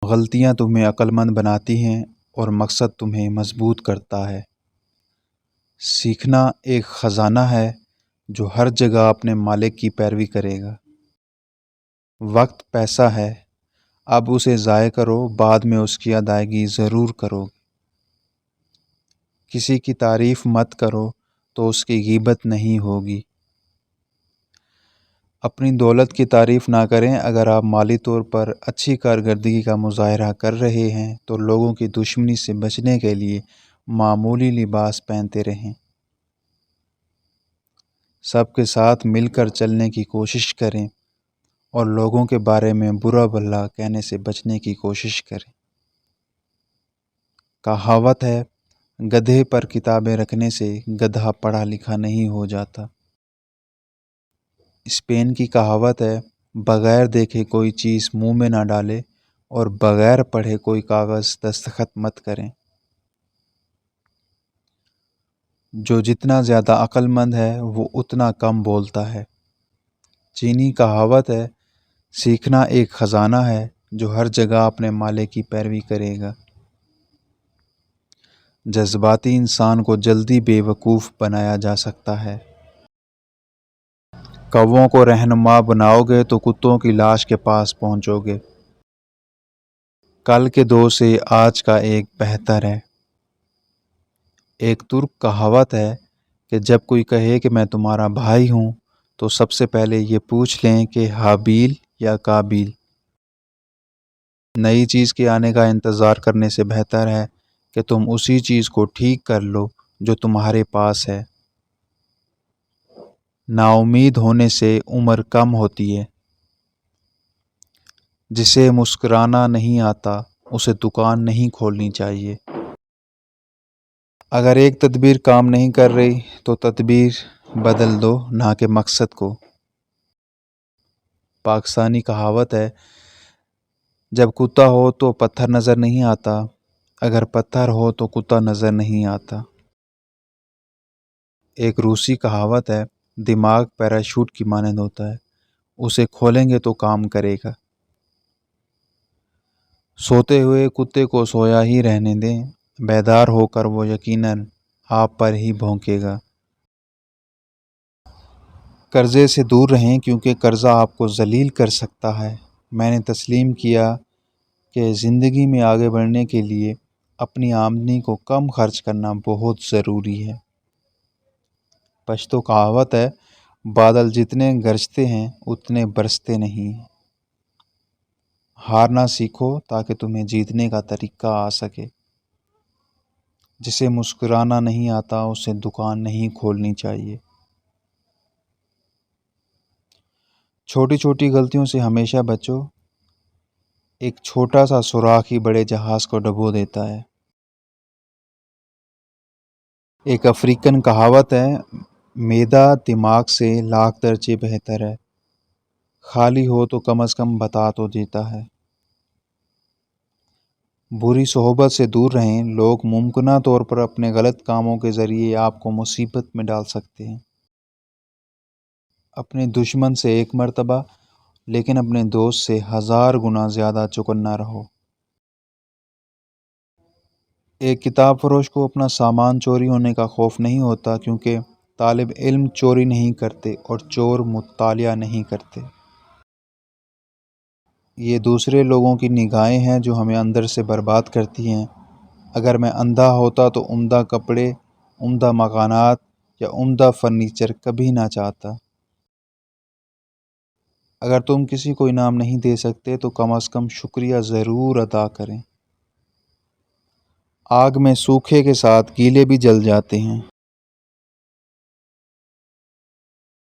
غلطیاں تمہیں عقل مند بناتی ہیں اور مقصد تمہیں مضبوط کرتا ہے۔ سیکھنا ایک خزانہ ہے جو ہر جگہ اپنے مالک کی پیروی کرے گا۔ وقت پیسہ ہے، اب اسے ضائع کرو، بعد میں اس کی ادائیگی ضرور کرو گے۔ کسی کی تعریف مت کرو تو اس کی غیبت نہیں ہوگی۔ اپنی دولت کی تعریف نہ کریں۔ اگر آپ مالی طور پر اچھی کارکردگی کا مظاہرہ کر رہے ہیں تو لوگوں کی دشمنی سے بچنے کے لیے معمولی لباس پہنتے رہیں۔ سب کے ساتھ مل کر چلنے کی کوشش کریں اور لوگوں کے بارے میں برا بھلا کہنے سے بچنے کی کوشش کریں۔ کہاوت ہے، گدھے پر کتابیں رکھنے سے گدھا پڑھا لکھا نہیں ہو جاتا۔ اسپین کی کہاوت ہے، بغیر دیکھے کوئی چیز منہ میں نہ ڈالے اور بغیر پڑھے کوئی کاغذ دستخط مت کریں۔ جو جتنا زیادہ عقل مند ہے وہ اتنا کم بولتا ہے۔ چینی کہاوت ہے، سیکھنا ایک خزانہ ہے جو ہر جگہ اپنے مالک کی پیروی کرے گا۔ جذباتی انسان کو جلدی بے وقوف بنایا جا سکتا ہے۔ کووں کو رہنما بناؤ گے تو کتوں کی لاش کے پاس پہنچو گے۔ کل کے دو سے آج کا ایک بہتر ہے۔ ایک ترک کہاوت ہے کہ جب کوئی کہے کہ میں تمہارا بھائی ہوں تو سب سے پہلے یہ پوچھ لیں کہ حابیل یا قابیل۔ نئی چیز کے آنے کا انتظار کرنے سے بہتر ہے کہ تم اسی چیز کو ٹھیک کر لو جو تمہارے پاس ہے۔ نا امید ہونے سے عمر کم ہوتی ہے۔ جسے مسکرانا نہیں آتا اسے دکان نہیں کھولنی چاہیے۔ اگر ایک تدبیر کام نہیں کر رہی تو تدبیر بدل دو، نہ کہ مقصد کو۔ پاکستانی کہاوت ہے، جب کتا ہو تو پتھر نظر نہیں آتا، اگر پتھر ہو تو کتا نظر نہیں آتا۔ ایک روسی کہاوت ہے، دماغ پیراشوٹ کی مانند ہوتا ہے، اسے کھولیں گے تو کام کرے گا۔ سوتے ہوئے کتے کو سویا ہی رہنے دیں، بیدار ہو کر وہ یقیناً آپ پر ہی بھونکے گا۔ قرضے سے دور رہیں کیونکہ قرضہ آپ کو ذلیل کر سکتا ہے۔ میں نے تسلیم کیا کہ زندگی میں آگے بڑھنے کے لیے اپنی آمدنی کو کم خرچ کرنا بہت ضروری ہے۔ پشتو کہاوت ہے، بادل جتنے گرجتے ہیں اتنے برستے نہیں۔ ہارنا سیکھو تاکہ تمہیں جیتنے کا طریقہ آ سکے۔ جسے مسکرانا نہیں آتا اسے دکان نہیں کھولنی چاہیے۔ چھوٹی چھوٹی غلطیوں سے ہمیشہ بچو، ایک چھوٹا سا سوراخ ہی بڑے جہاز کو ڈبو دیتا ہے۔ ایک افریقن کہاوت ہے، معدہ دماغ سے لاکھ درجے بہتر ہے، خالی ہو تو کم از کم بتا تو دیتا ہے۔ بری صحبت سے دور رہیں، لوگ ممکنہ طور پر اپنے غلط کاموں کے ذریعے آپ کو مصیبت میں ڈال سکتے ہیں۔ اپنے دشمن سے ایک مرتبہ لیکن اپنے دوست سے 1000 گنا زیادہ چوکنا رہو۔ ایک کتاب فروش کو اپنا سامان چوری ہونے کا خوف نہیں ہوتا، کیونکہ طالب علم چوری نہیں کرتے اور چور مطالعہ نہیں کرتے۔ یہ دوسرے لوگوں کی نگاہیں ہیں جو ہمیں اندر سے برباد کرتی ہیں۔ اگر میں اندھا ہوتا تو عمدہ کپڑے، عمدہ مکانات یا عمدہ فرنیچر کبھی نہ چاہتا۔ اگر تم کسی کو انعام نہیں دے سکتے تو کم از کم شکریہ ضرور ادا کریں۔ آگ میں سوکھے کے ساتھ گیلے بھی جل جاتے ہیں۔